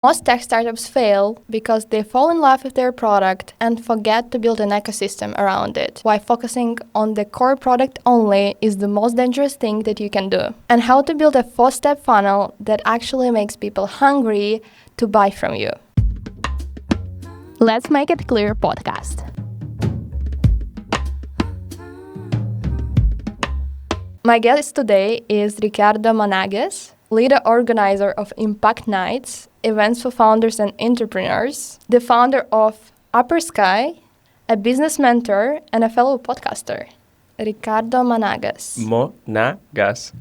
Most tech startups fail because they fall in love with their product and forget to build an ecosystem around it, while focusing on the core product only is the most dangerous thing that you can do. And how to build a 4-step funnel that actually makes people hungry to buy from you. Let's Make It Clear podcast. My guest today is Ricardo Monagas, lead organizer of Impact Nights, events for founders and entrepreneurs, the founder of Uppersky, a business mentor, and a fellow podcaster. Ricardo Monagas. Monagas.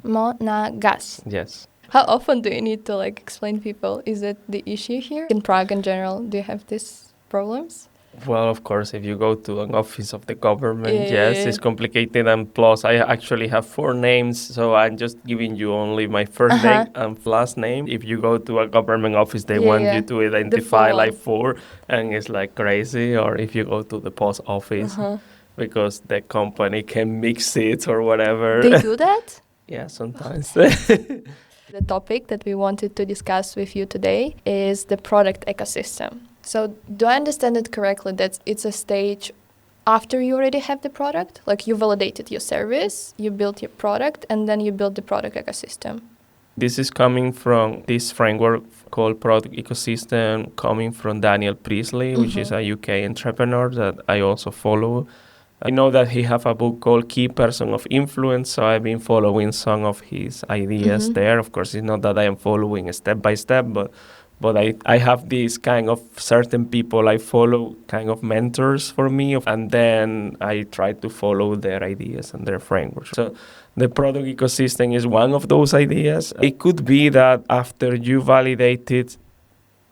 Yes. How often do you need to explain people? Is it the issue here? In Prague in general, do you have these problems? Well, of course, if you go to an office of the government, yes, it's complicated. And plus, I actually have 4 names, so I'm just giving you only my first name and last name. If you go to a government office, they want you to identify 4, and it's crazy. Or if you go to the post office, because the company can mix it or whatever. They do that? Yeah, sometimes. The topic that we wanted to discuss with you today is the product ecosystem. So do I understand it correctly that it's a stage after you already have the product? Like you validated your service, you built your product, and then you build the product ecosystem? This is coming from this framework called Product Ecosystem, coming from Daniel Priestley, which is a UK entrepreneur that I also follow. I know that he have a book called Key Person of Influence, so I've been following some of his ideas there. Of course, it's not that I am following step by step, but I have these kind of certain people I follow, kind of mentors for me, and then I try to follow their ideas and their frameworks. So the product ecosystem is one of those ideas. It could be that after you validate it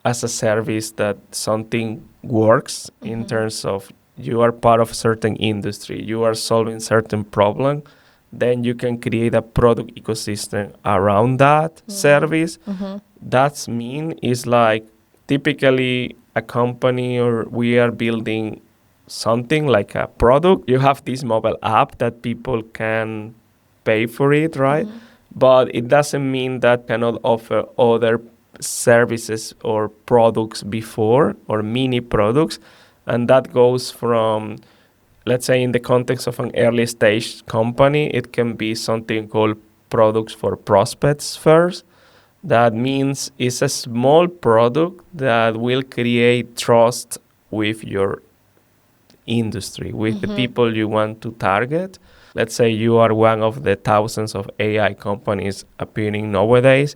as a service that something works in terms of you are part of a certain industry, you are solving certain problem, then you can create a product ecosystem around that service. That's mean is typically a company or we are building something like a product. You have this mobile app that people can pay for it, right? But it doesn't mean that cannot offer other services or products before or mini products. And that goes from, let's say in the context of an early stage company, it can be something called products for prospects first. That means it's a small product that will create trust with your industry, with the people you want to target. Let's say you are one of the thousands of AI companies appearing nowadays,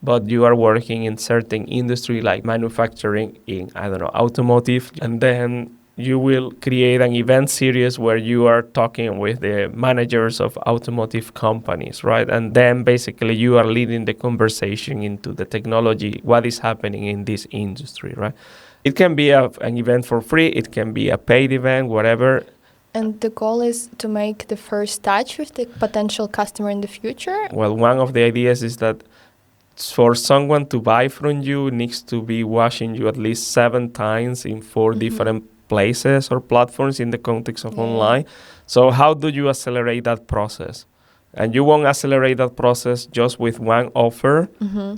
but you are working in certain industry like manufacturing in, automotive, and then you will create an event series where you are talking with the managers of automotive companies, right? And then basically you are leading the conversation into the technology, what is happening in this industry, right? It can be an event for free, it can be a paid event, whatever. And the goal is to make the first touch with the potential customer in the future? Well, one of the ideas is that for someone to buy from you needs to be watching you at least 7 times in 4 different places or platforms in the context of online. So how do you accelerate that process? And you won't accelerate that process just with one offer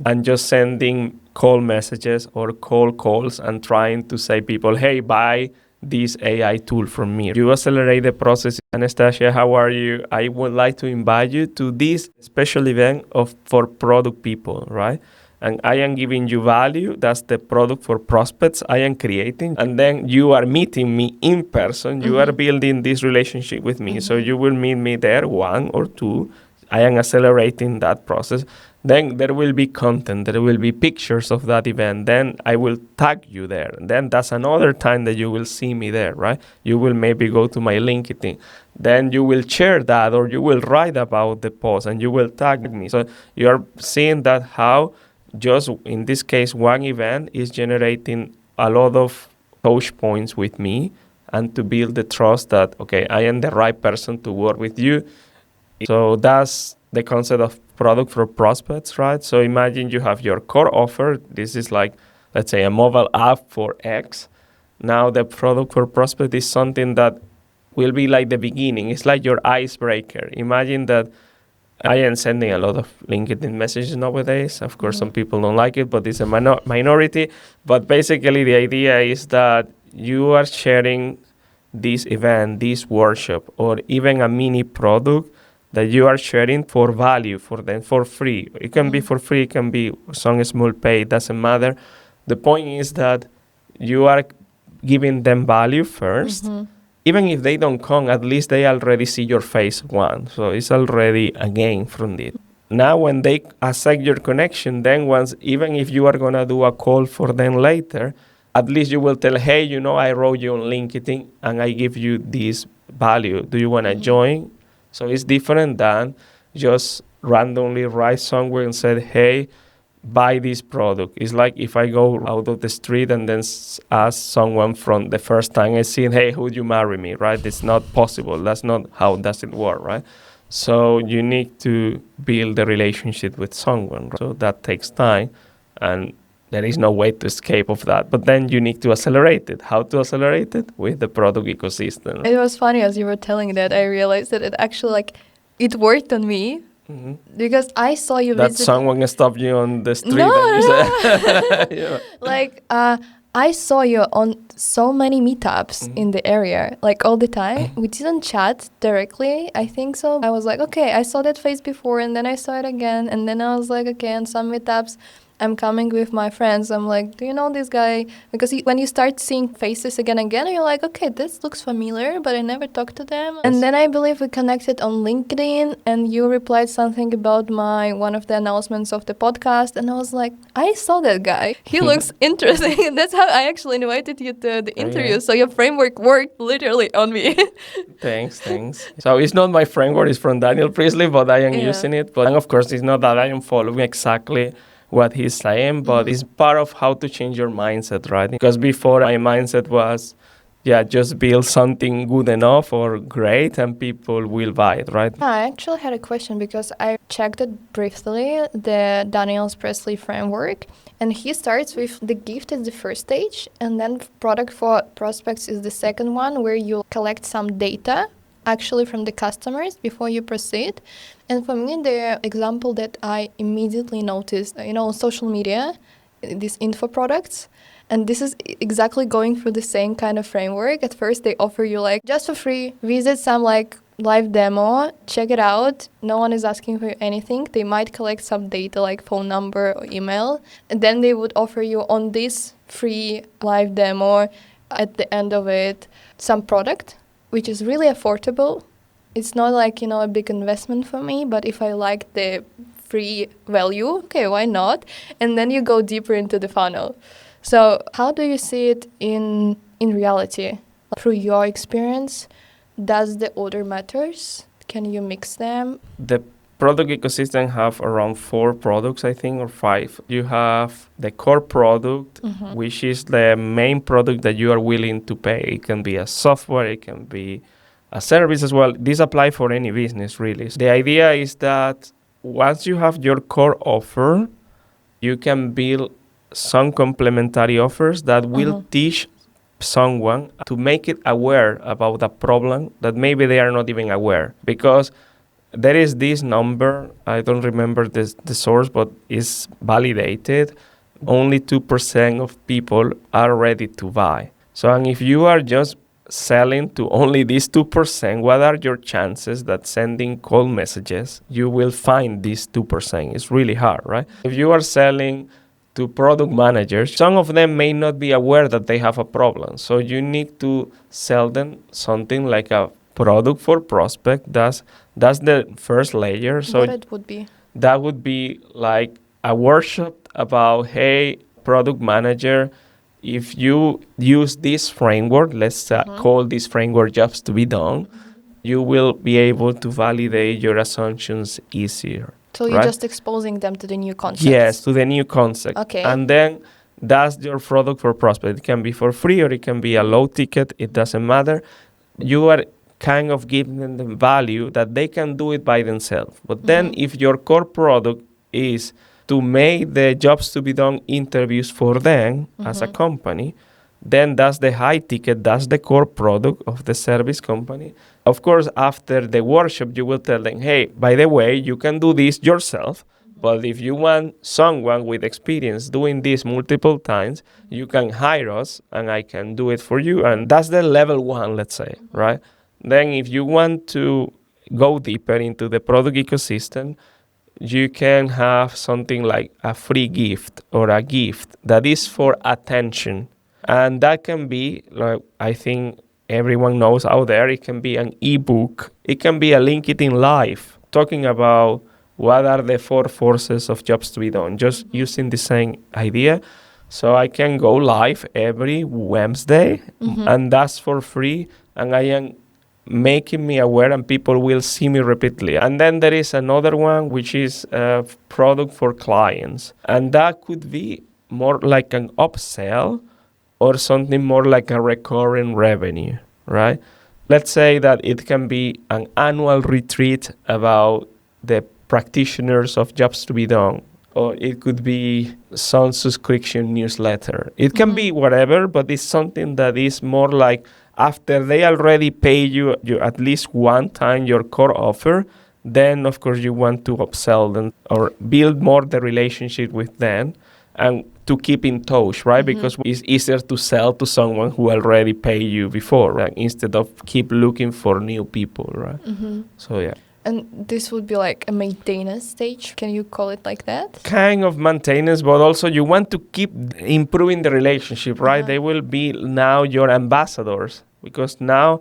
and just sending call messages or calls and trying to say people, hey, buy this AI tool from me. You accelerate the process. Anastasia, how are you? I would like to invite you to this special event for product people, right? And I am giving you value. That's the product for prospects I am creating. And then you are meeting me in person. You are building this relationship with me. So you will meet me there 1 or 2. I am accelerating that process. Then there will be content. There will be pictures of that event. Then I will tag you there. Then that's another time that you will see me there, right? You will maybe go to my LinkedIn. Then you will share that or you will write about the post and you will tag me. So you are seeing that how just in this case, one event is generating a lot of touch points with me and to build the trust that, okay, I am the right person to work with you. So that's the concept of product for prospects, right? So imagine you have your core offer. This is let's say a mobile app for X. Now the product for prospect is something that will be like the beginning. It's like your icebreaker. Imagine that I am sending a lot of LinkedIn messages nowadays. Of course, some people don't like it, but it's a minority. But basically, the idea is that you are sharing this event, this workshop, or even a mini product that you are sharing for value for them, for free. It can be for free, it can be some small pay, it doesn't matter. The point is that you are giving them value first. Even if they don't come, at least they already see your face once. So it's already a gain from it. Now, when they accept your connection, then even if you are going to do a call for them later, at least you will tell, hey, I wrote you on LinkedIn and I give you this value. Do you want to join? So it's different than just randomly write somewhere and say, hey, buy this product. It's like if I go out of the street and then ask someone from the first time I see, hey, would you marry me, right? It's not possible. That's not how does it work, right? So you need to build a relationship with someone. Right? So that takes time, and there is no way to escape of that. But then you need to accelerate it. How to accelerate it? With the product ecosystem. It was funny as you were telling that, I realized that it actually, it worked on me. Because I saw you that someone stopped you on the street. I saw you on so many meetups in the area, all the time. We didn't chat directly, I think so. I was like, okay, I saw that face before, and then I saw it again, and then I was like, okay, on some meetups, I'm coming with my friends. I'm like, do you know this guy? Because when you start seeing faces again and again, you're like, okay, this looks familiar, but I never talked to them. And then I believe we connected on LinkedIn, and you replied something about one of the announcements of the podcast. And I was like, I saw that guy. He looks interesting. And that's how I actually invited you to the interview. So your framework worked literally on me. Thanks. So it's not my framework, it's from Daniel Priestley, but I am using it. But of course, it's not that I am following exactly what he's saying, but it's part of how to change your mindset, right? Because before my mindset was, just build something good enough or great and people will buy it, right? I actually had a question because I checked it briefly, the Daniel Priestley framework, and he starts with the gift as the first stage, and then product for prospects is the second one, where you collect some data actually from the customers before you proceed. And for me, the example that I immediately noticed, on social media, these info products, and this is exactly going through the same kind of framework. At first, they offer you just for free, visit some live demo, check it out. No one is asking for anything. They might collect some data like phone number or email, and then they would offer you on this free live demo, at the end of it, some product, which is really affordable. It's not a big investment for me, but if I like the free value, okay, why not? And then you go deeper into the funnel. So how do you see it in reality? Through your experience, does the order matters? Can you mix them? The product ecosystem have around 4 products, I think, or 5. You have the core product, which is the main product that you are willing to pay. It can be a software, it can be a service as well. This applies for any business, really. The idea is that once you have your core offer, you can build some complementary offers that will teach someone to make it aware about a problem that maybe they are not even aware. Because there is this number, I don't remember the source, but it's validated. Only 2% of people are ready to buy. So, and if you are just selling to only these 2%, what are your chances that sending cold messages, you will find these 2%? It's really hard, right? If you are selling to product managers, some of them may not be aware that they have a problem. So you need to sell them something like a product for prospect. That's the first layer. So what it would be? That would be like a workshop about, hey, product manager, if you use this framework, let's call this framework jobs to be done, you will be able to validate your assumptions easier. So you're just exposing them to the new concept. Yes, to the new concept. Okay. And then that's your product for prospect. It can be for free or it can be a low ticket. It doesn't matter. You are kind of giving them the value that they can do it by themselves. But then if your core product is to make the jobs to be done interviews for them as a company, then that's the high ticket, that's the core product of the service company. Of course, after the workshop, you will tell them, hey, by the way, you can do this yourself, but if you want someone with experience doing this multiple times, you can hire us and I can do it for you. And that's the level 1, let's say, right? Then if you want to go deeper into the product ecosystem, you can have something like a free gift or a gift that is for attention. And that can be, like, I think everyone knows out there, it can be an ebook, it can be a LinkedIn Live talking about what are the 4 forces of jobs to be done, just using the same idea. So I can go live every Wednesday, and that's for free, and I am making me aware and people will see me repeatedly. And then there is another one, which is a product for clients. And that could be more like an upsell or something more like a recurring revenue, right? Let's say that it can be an annual retreat about the practitioners of jobs to be done, or it could be some subscription newsletter. It can be whatever, but it's something that is more like after they already pay you at least one time your core offer, then of course you want to upsell them or build more the relationship with them and to keep in touch, right? Because it's easier to sell to someone who already paid you before, right? Instead of keep looking for new people, right? So yeah. And this would be like a maintenance stage. Can you call it like that? Kind of maintenance, but also you want to keep improving the relationship, right? They will be now your ambassadors because now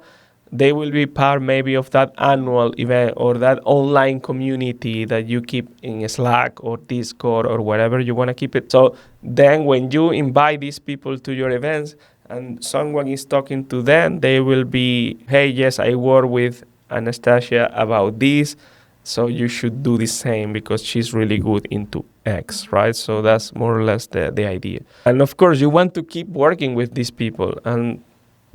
they will be part maybe of that annual event or that online community that you keep in Slack or Discord or wherever you want to keep it. So then when you invite these people to your events and someone is talking to them, they will be, hey, yes, I work with Anastasia about this, so you should do the same because she's really good into X, right? So that's more or less the idea. And of course, you want to keep working with these people. And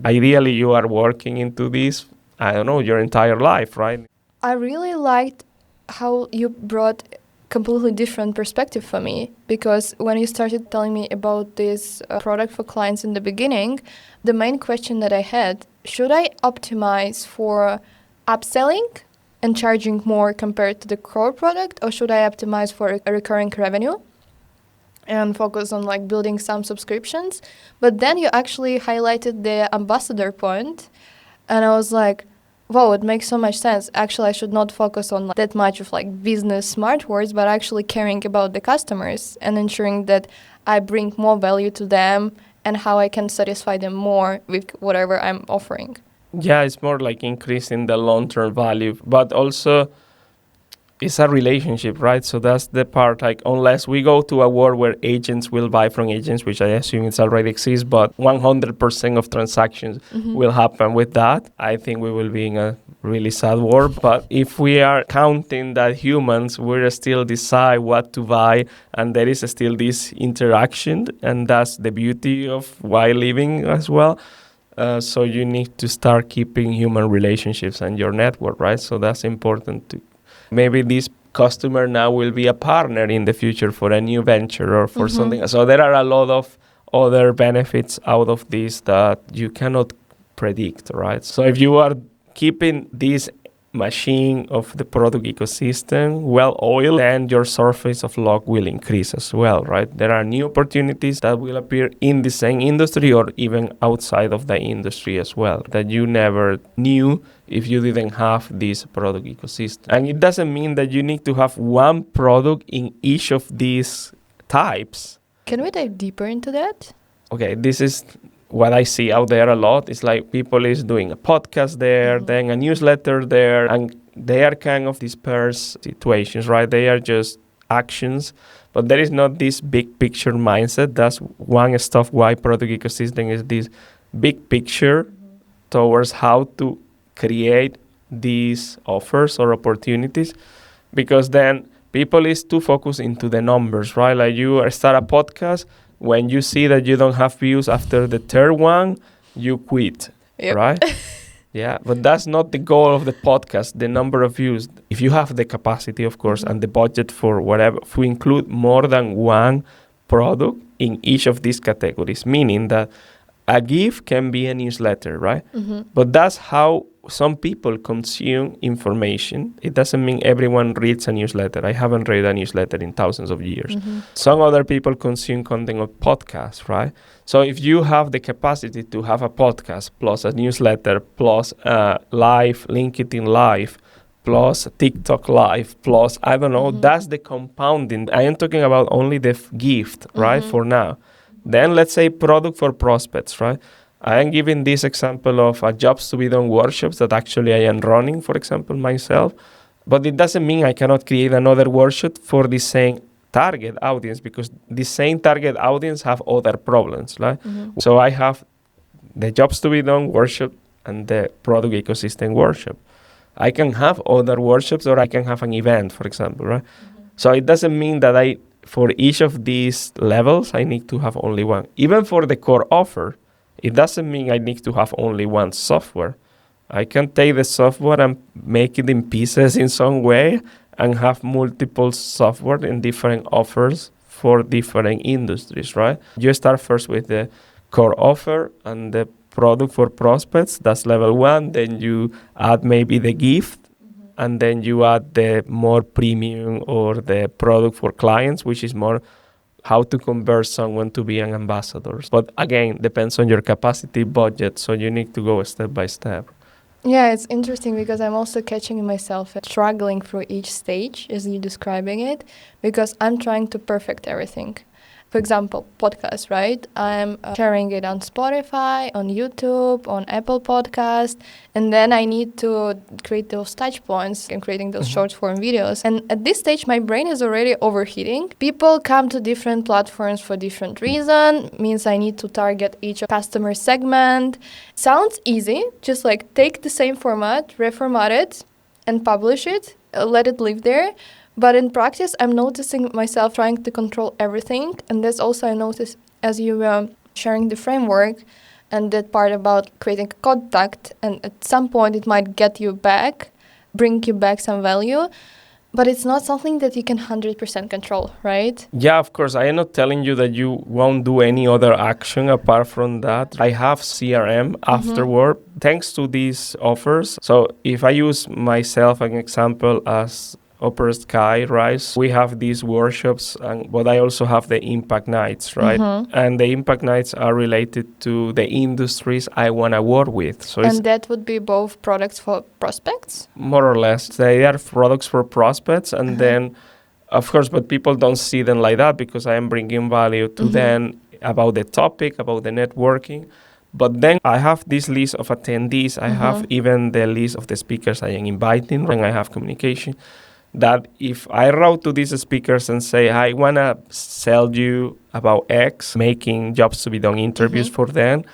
ideally, you are working into this, I don't know, your entire life, right? I really liked how you brought completely different perspective for me, because when you started telling me about this product for clients in the beginning, the main question that I had, should I optimize for upselling and charging more compared to the core product, or should I optimize for a recurring revenue and focus on like building some subscriptions? But then you actually highlighted the ambassador point, and I was like, wow, it makes so much sense. Actually, I should not focus on that much of like business smart words, but actually caring about the customers and ensuring that I bring more value to them and how I can satisfy them more with whatever I'm offering. Yeah, it's more like increasing the long-term value, but also it's a relationship, right? So that's the part, like, unless we go to a world where agents will buy from agents, which I assume it already exists, but 100% of transactions will happen with that, I think we will be in a really sad world. But if we are counting that humans will still decide what to buy, and there is still this interaction, and that's the beauty of why living as well. So you need to start keeping human relationships and your network, right? So that's important too. Maybe this customer now will be a partner in the future for a new venture or for something. So there are a lot of other benefits out of this that you cannot predict, right? So if you are keeping this machine of the product ecosystem well-oiled, then your surface of luck will increase as well, right? There are new opportunities that will appear in the same industry or even outside of the industry as well that you never knew if you didn't have this product ecosystem. And it doesn't mean that you need to have one product in each of these types. Can we dive deeper into that? Okay, this is what I see out there a lot. It's like people is doing a podcast there, then a newsletter there, and they are kind of dispersed situations, right? They are just actions, but there is not this big picture mindset. That's one stuff why product ecosystem is this big picture towards how to create these offers or opportunities, because then people is too focused into the numbers, right? Like you start a podcast, when you see that you don't have views after the third one, you quit, right? Yeah, but that's not the goal of the podcast, the number of views. If you have the capacity, of course, and the budget for whatever, if we include more than one product in each of these categories, meaning that A GIF can be a newsletter, right? But that's how some people consume information. It doesn't mean everyone reads a newsletter. I haven't read a newsletter in thousands of years. Some other people consume content of podcasts, right? So if you have the capacity to have a podcast plus a newsletter plus a live, LinkedIn Live, plus TikTok Live, plus, I don't know, that's the compounding. I am talking about only the gift, right, for now. Then let's say product for prospects, right? I am giving this example of a jobs to be done workshops that actually I am running, for example, myself. But it doesn't mean I cannot create another workshop for the same target audience, because the same target audience have other problems, right? So I have the jobs to be done workshop and the product ecosystem workshop. I can have other workshops, or I can have an event, for example, right? So it doesn't mean that for each of these levels, I need to have only one. Even for the core offer, it doesn't mean I need to have only one software. I can take the software and make it in pieces in some way and have multiple software in different offers for different industries, right? You start first with the core offer and the product for prospects. That's level one. Then you add maybe the gift, and then you add the more premium or the product for clients, which is more how to convert someone to be an ambassador. But again, depends on your capacity, budget, so you need to go step by step. Yeah, it's interesting because I'm also catching myself struggling through each stage as you're describing it, because I'm trying to perfect everything. For example, podcast, right? I'm sharing it on Spotify, on YouTube, on Apple Podcast, and then I need to create those touch points and creating those short form videos. And at this stage, my brain is already overheating. People come to different platforms for different reasons, means I need to target each customer segment. Sounds easy, just like take the same format, reformat it, and publish it, let it live there. But in practice, I'm noticing myself trying to control everything. And that's also I noticed as you were sharing the framework and that part about creating contact. And at some point, it might get you back, bring you back some value. But it's not something that you can 100% control, right? Yeah, of course. I am not telling you that you won't do any other action apart from that. I have CRM afterward, thanks to these offers. So if I use myself an example as Uppersky, right? We have these workshops, but I also have the impact nights, right? And the impact nights are related to the industries I want to work with. So and that would be both products for prospects? More or less. They are products for prospects, and then, of course, but people don't see them like that because I am bringing value to them about the topic, about the networking. But then I have this list of attendees. I have even the list of the speakers I am inviting, and I have communication. That if I wrote to these speakers and say, I want to sell you about X, making jobs to be done interviews for them,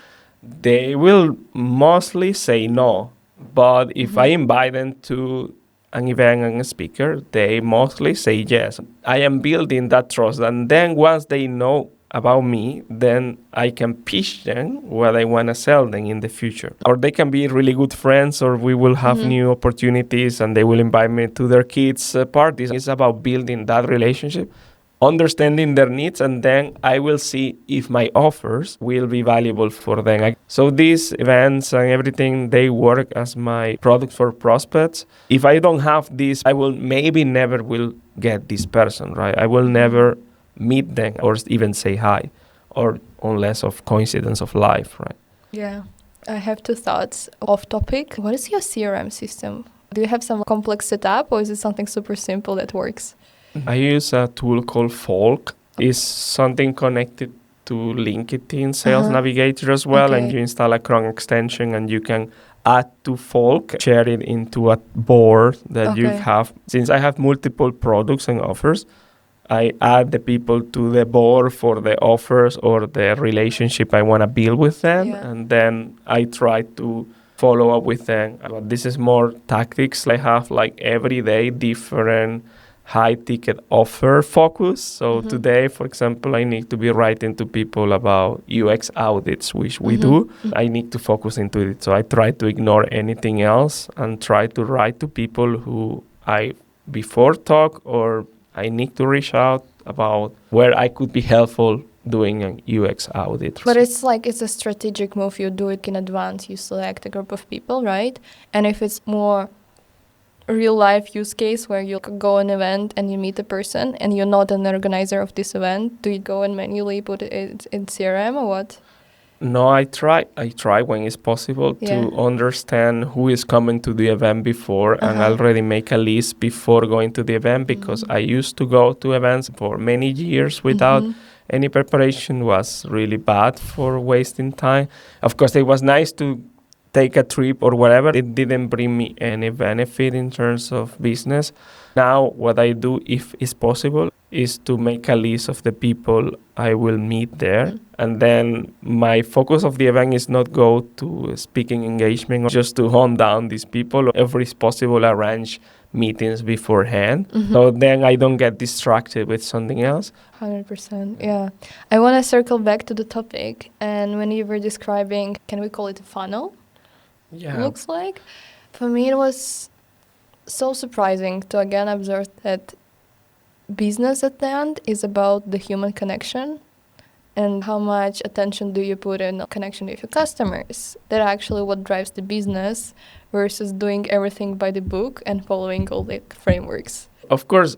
they will mostly say no. But if I invite them to an event and a speaker, they mostly say yes. I am building that trust. And then once they know about me, then I can pitch them what I want to sell them in the future. Or they can be really good friends, or we will have new opportunities and they will invite me to their kids' parties. It's about building that relationship, understanding their needs, and then I will see if my offers will be valuable for them. So these events and everything, they work as my product for prospects. If I don't have this, I will maybe never will get this person, right? I will never meet them or even say hi, or unless of coincidence of life, right? Yeah. I have two thoughts off topic. What is your CRM system? Do you have some complex setup, or is it something super simple that works? I use a tool called Folk. It's something connected to LinkedIn Sales Navigator as well, and you install a Chrome extension and you can add to Folk, share it into a board that you have. Since I have multiple products and offers, I add the people to the board for the offers or the relationship I want to build with them. And then I try to follow up with them. But this is more tactics. I have like every day different high ticket offer focus. So today, for example, I need to be writing to people about UX audits, which we do. I need to focus into it. So I try to ignore anything else and try to write to people who I before talk or I need to reach out about where I could be helpful doing an UX audit. But it's like it's a strategic move. You do it in advance. You select a group of people, right? And if it's more real life use case where you go an event and you meet a person and you're not an organizer of this event, do you go and manually put it in CRM or what? No, I try when it's possible to understand who is coming to the event before and already make a list before going to the event, because I used to go to events for many years without any preparation. Was really bad for wasting time. Of course, it was nice to take a trip or whatever. It didn't bring me any benefit in terms of business. Now, what I do, if it's possible, is to make a list of the people I will meet there. And then my focus of the event is not go to speaking engagement, or just to hunt down these people. If it's possible, arrange meetings beforehand. So then I don't get distracted with something else. 100%, yeah. I want to circle back to the topic. And when you were describing, can we call it a funnel? Yeah. Looks like. For me, it was so surprising to again observe that business at the end is about the human connection and how much attention do you put in connection with your customers. That's actually what drives the business versus doing everything by the book and following all the frameworks. Of course,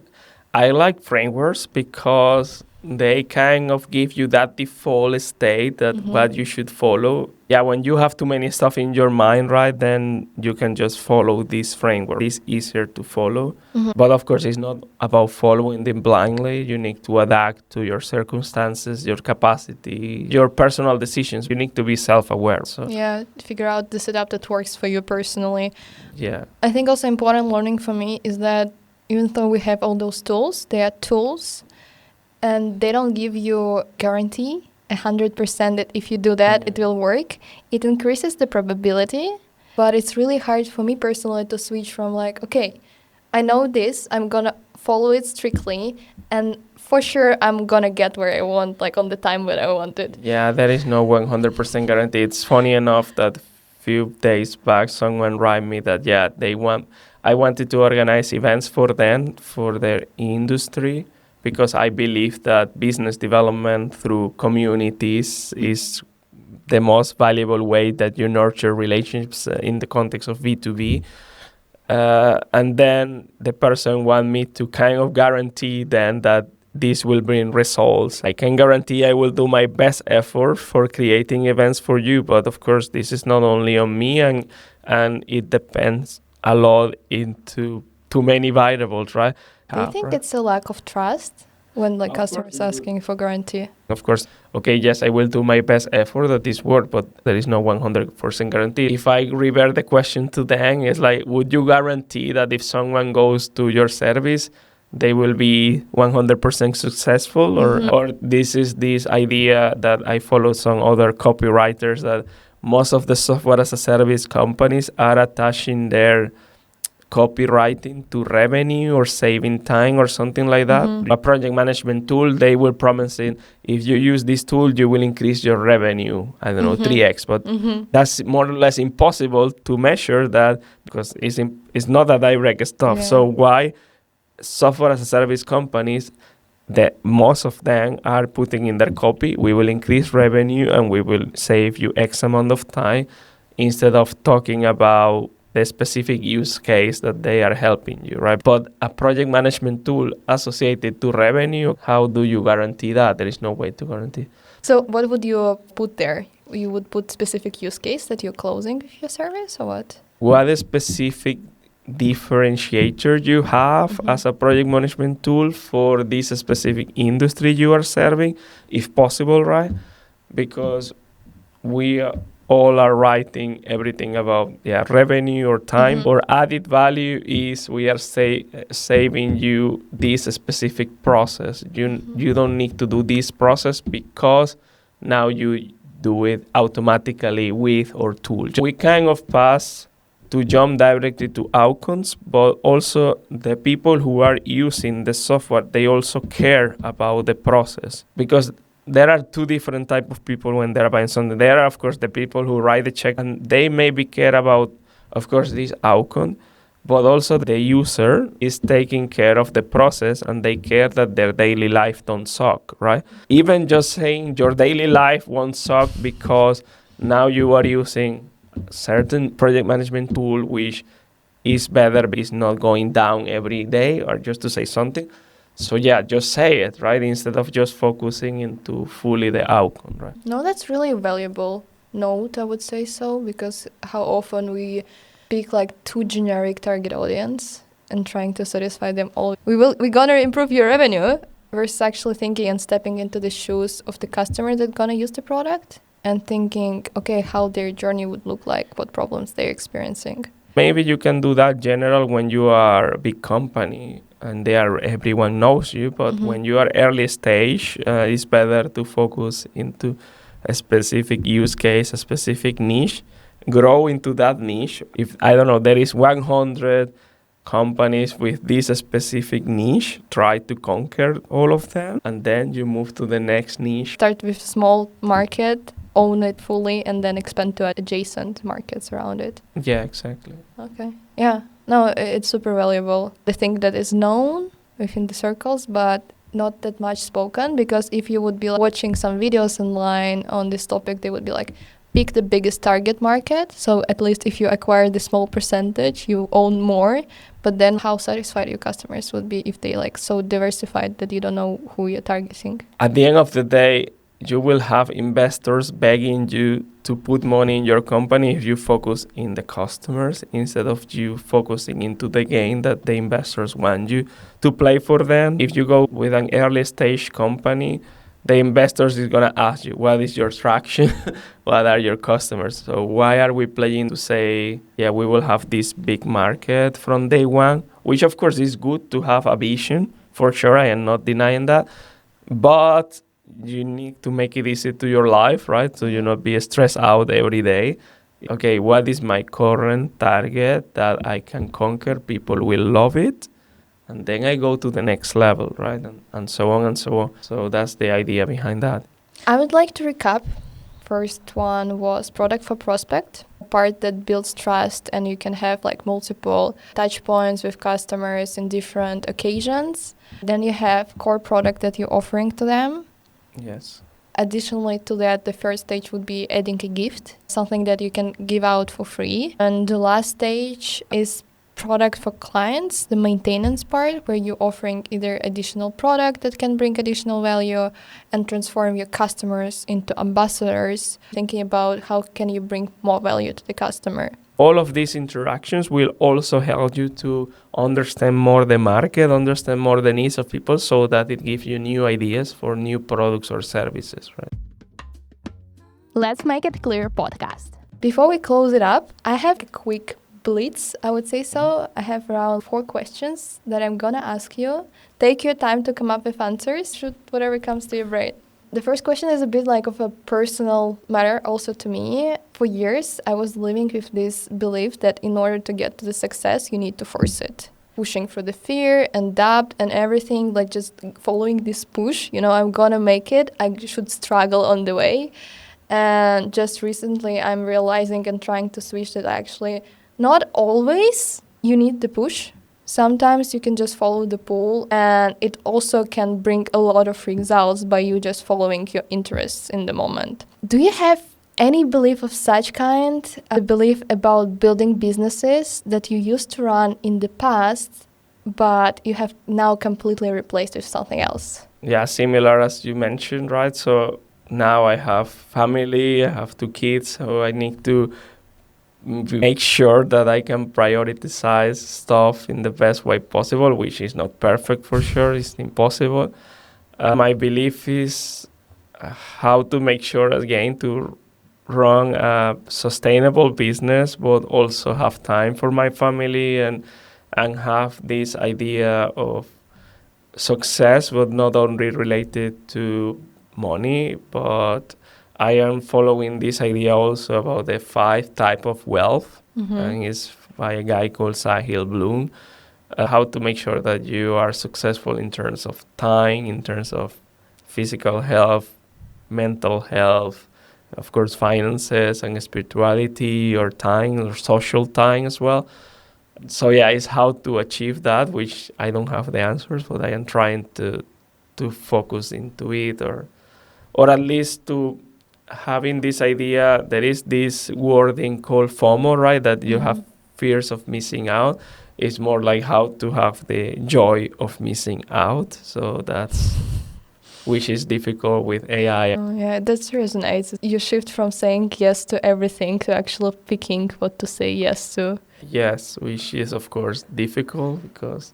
I like frameworks because they kind of give you that default state that what you should follow. Yeah, when you have too many stuff in your mind, right, then you can just follow this framework. It's easier to follow. But of course, it's not about following them blindly. You need to adapt to your circumstances, your capacity, your personal decisions. You need to be self-aware. So yeah, figure out the setup that works for you personally. Yeah. I think also important learning for me is that even though we have all those tools, they are tools. And they don't give you guarantee 100% that if you do that, it will work. It increases the probability, but it's really hard for me personally to switch from like, okay, I know this, I'm going to follow it strictly, and for sure I'm going to get where I want, like on the time when I want it. Yeah, there is no 100% guarantee. It's funny enough that few days back, someone wrote me that, I wanted to organize events for them, for their industry, because I believe that business development through communities is the most valuable way that you nurture relationships in the context of B2B. And then the person want me to kind of guarantee then that this will bring results. I can guarantee I will do my best effort for creating events for you, but of course this is not only on me, and it depends a lot into too many variables, right? Do you think it's a lack of trust when the customer is asking for guarantee? Of course, okay, yes, I will do my best effort at this work, but there is no 100% guarantee. If I revert the question to them, it's like, would you guarantee that if someone goes to your service, they will be 100% successful? Or this is this idea that I follow some other copywriters that most of the software as a service companies are attaching their copywriting to revenue or saving time or something like that. A project management tool, they will promise it, if you use this tool, you will increase your revenue, 3x. But that's more or less impossible to measure that because it's not a direct stuff. Yeah. So why software as a service companies, that most of them are putting in their copy, we will increase revenue and we will save you X amount of time, instead of talking about the specific use case that they are helping you, right? But a project management tool associated to revenue, how do you guarantee that? There is no way to guarantee. So what would you put there? You would put specific use case that you're closing with your service, or what? What specific differentiator you have as a project management tool for this specific industry you are serving, if possible, right? Because we all are writing everything about revenue or time, or added value is we are saving you this specific process. You don't need to do this process because now you do it automatically with our tool. We kind of pass to jump directly to outcomes, but also the people who are using the software, they also care about the process, because there are two different types of people when they're buying something. There are, of course, the people who write the check, and they maybe care about, of course, this outcome, but also the user is taking care of the process and they care that their daily life don't suck, right? Even just saying your daily life won't suck because now you are using certain project management tool which is better but is not going down every day, or just to say something. So yeah, just say it, right? Instead of just focusing into fully the outcome, right? No, that's really a valuable note, I would say so, because how often we pick like too generic target audience and trying to satisfy them all. We're gonna improve your revenue versus actually thinking and stepping into the shoes of the customer that's gonna use the product and thinking, okay, how their journey would look like, what problems they're experiencing. Maybe you can do that general when you are a big company and everyone knows you, but when you are early stage, it's better to focus into a specific use case, a specific niche, grow into that niche. If, I don't know, there is 100 companies with this specific niche, try to conquer all of them, and then you move to the next niche. Start with small market, own it fully, and then expand to adjacent markets around it. Yeah, exactly. Okay. Yeah. No, it's super valuable. The thing that is known within the circles, but not that much spoken, because if you would be watching some videos online on this topic, they would be like, pick the biggest target market. So at least if you acquire the small percentage, you own more. But then how satisfied your customers would be if they like so diversified that you don't know who you're targeting? At the end of the day, you will have investors begging you to put money in your company if you focus in the customers instead of you focusing into the game that the investors want you to play for them. If you go with an early stage company, the investors is going to ask you, what is your traction? What are your customers? So why are we playing to say, yeah, we will have this big market from day one, which of course is good to have a vision, for sure, I am not denying that. But you need to make it easy to your life, right? So you not be stressed out every day. Okay, what is my current target that I can conquer? People will love it. And then I go to the next level, right? And so on and so on. So that's the idea behind that. I would like to recap. First one was product for prospect, a part that builds trust, and you can have like multiple touch points with customers in different occasions. Then you have core product that you're offering to them. Yes. Additionally to that, the first stage would be adding a gift, something that you can give out for free. And the last stage is product for clients, the maintenance part, where you're offering either additional product that can bring additional value and transform your customers into ambassadors, thinking about how can you bring more value to the customer. All of these interactions will also help you to understand more the market, understand more the needs of people, so that it gives you new ideas for new products or services, right? Let's Make It Clear podcast. Before we close it up, I have a quick blitz, I would say so. I have around 4 questions that I'm gonna ask you. Take your time to come up with answers, shoot whatever comes to your brain. The first question is a bit like of a personal matter also to me. For years, I was living with this belief that in order to get to the success, you need to force it. Pushing through the fear and doubt and everything, like just following this push, I'm gonna make it, I should struggle on the way. And just recently, I'm realizing and trying to switch that actually not always you need the push. Sometimes you can just follow the pull, and it also can bring a lot of results by you just following your interests in the moment. Do you have any belief of such kind, a belief about building businesses that you used to run in the past, but you have now completely replaced with something else? Yeah, similar as you mentioned, right? So now I have family, I have 2 kids, so I need to make sure that I can prioritize stuff in the best way possible, which is not perfect for sure, it's impossible. My belief is how to make sure, again, to run a sustainable business, but also have time for my family and have this idea of success, but not only related to money, but I am following this idea also about the 5 type of wealth, and it's by a guy called Sahil Bloom, how to make sure that you are successful in terms of time, in terms of physical health, mental health, of course, finances and spirituality, or time, or social time as well. So yeah, it's how to achieve that, which I don't have the answers, but I am trying to focus into it, or at least to having this idea. There is this wording called FOMO, right? That you have fears of missing out. It's more like how to have the joy of missing out. So that's which is difficult with AI. Oh, yeah, that resonates. You shift from saying yes to everything to actually picking what to say yes to. Yes, which is of course difficult because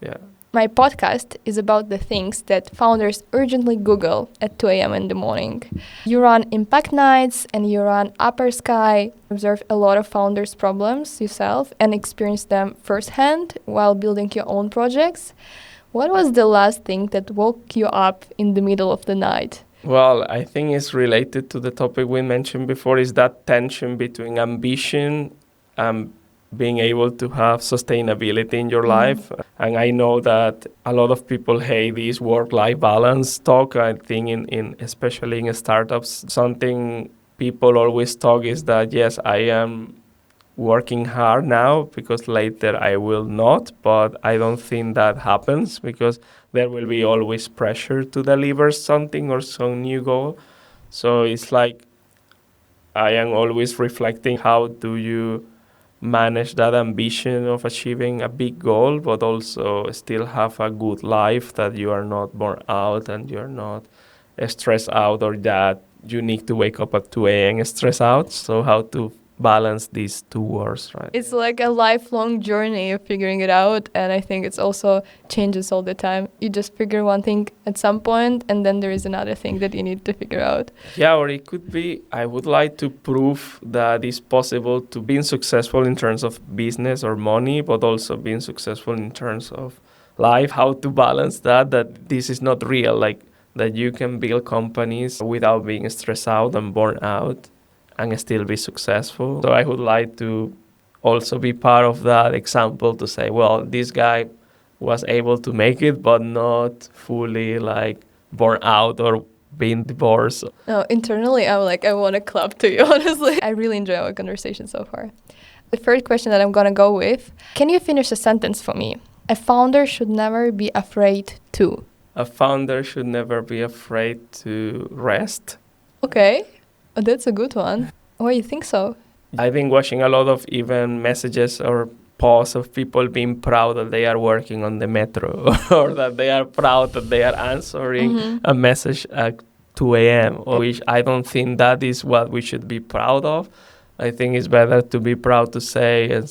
My podcast is about the things that founders urgently Google at 2 a.m. in the morning. You run Impact Nights and you run Uppersky, observe a lot of founders' problems yourself and experience them firsthand while building your own projects. What was the last thing that woke you up in the middle of the night? Well, I think it's related to the topic we mentioned before, is that tension between ambition and being able to have sustainability in your life. And I know that a lot of people hate this work-life balance talk. I think in especially in startups, something people always talk is that, yes, I am working hard now because later I will not, but I don't think that happens because there will be always pressure to deliver something or some new goal. So it's like I am always reflecting, how do you manage that ambition of achieving a big goal, but also still have a good life, that you are not burnt out and you're not stressed out, or that you need to wake up at 2 a.m. stressed out. So how to balance these two worlds, right? It's like a lifelong journey of figuring it out, and I think it's also changes all the time. You just figure one thing at some point, and then there is another thing that you need to figure out. Yeah, or it could be, I would like to prove that it's possible to be successful in terms of business or money, but also being successful in terms of life. How to balance that this is not real, like that you can build companies without being stressed out and burnt out and still be successful. So I would like to also be part of that example, to say, well, this guy was able to make it, but not fully like burnt out or being divorced. No, internally, I'm like, I want to clap to you, honestly. I really enjoy our conversation so far. The first question that I'm going to go with, can you finish a sentence for me? A founder should never be afraid to. A founder should never be afraid to rest. Okay. Oh, that's a good one. Why do you think so? I've been watching a lot of even messages or posts of people being proud that they are working on the metro or that they are proud that they are answering a message at 2 a.m., which I don't think that is what we should be proud of. I think it's better to be proud to say,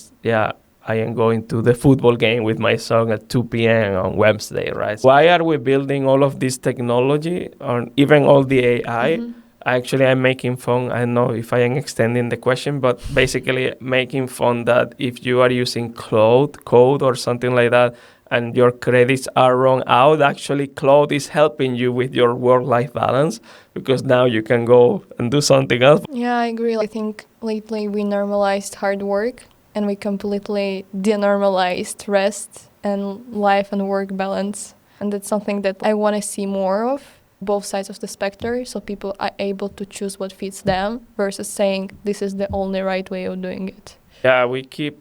I am going to the football game with my son at 2 p.m. on Wednesday, right? Why are we building all of this technology, or even all the AI? Actually, I'm making fun. I don't know if I am extending the question, but basically making fun that if you are using code or something like that, and your credits are run out, actually cloud is helping you with your work-life balance, because now you can go and do something else. Yeah, I agree. I think lately we normalized hard work and we completely denormalized rest and life and work balance. And that's something that I want to see more of, both sides of the spectrum, so people are able to choose what fits them versus saying this is the only right way of doing it. Yeah, we keep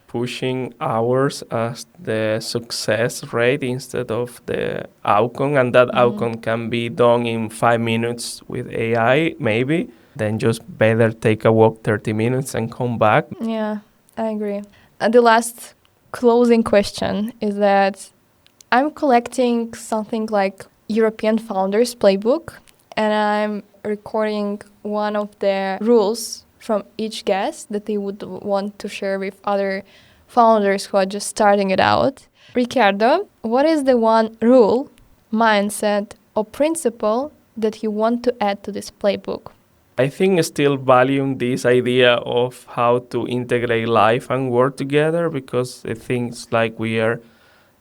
pushing hours as the success rate instead of the outcome, and that outcome can be done in 5 minutes with AI, maybe. Then just better take a walk 30 minutes and come back. Yeah, I agree. And the last closing question is that I'm collecting something like European Founders Playbook, and I'm recording one of the rules from each guest that they would want to share with other founders who are just starting it out. Ricardo, what is the one rule, mindset, or principle that you want to add to this playbook? I think still valuing this idea of how to integrate life and work together, because I think it's like we are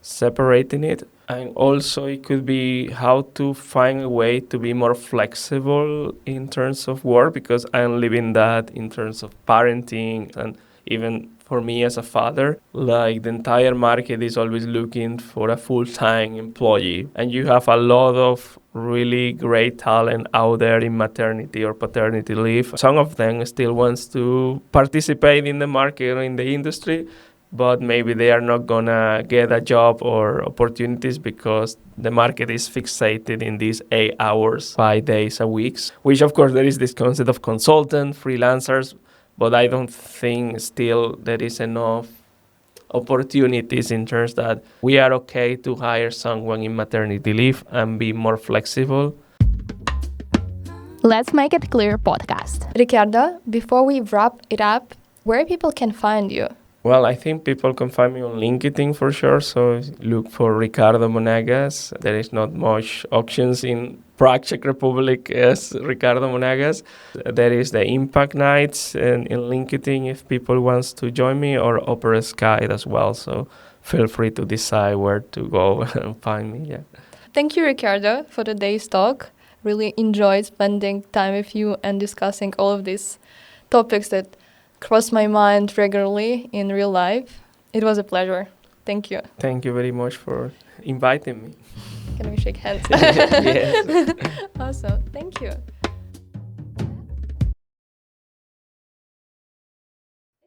separating it. And also it could be how to find a way to be more flexible in terms of work, because I'm living that in terms of parenting, and even for me as a father, like the entire market is always looking for a full-time employee. And you have a lot of really great talent out there in maternity or paternity leave. Some of them still wants to participate in the market or in the industry, but maybe they are not gonna get a job or opportunities because the market is fixated in these 8 hours, 5 days a week, which of course there is this concept of consultant, freelancers, but I don't think still there is enough opportunities in terms that we are okay to hire someone in maternity leave and be more flexible. Let's Make It Clear podcast. Ricardo, before we wrap it up, where people can find you? Well, I think people can find me on LinkedIn for sure. So look for Ricardo Monagas. There is not much options in Prague, Czech Republic as Ricardo Monagas. There is the Impact Nights in LinkedIn if people wants to join me, or Uppersky as well. So feel free to decide where to go and find me. Yeah. Thank you, Ricardo, for today's talk. Really enjoyed spending time with you and discussing all of these topics that cross my mind regularly in real life. It was a pleasure. Thank you. Thank you very much for inviting me. Can we shake hands? Yes. Awesome. Thank you.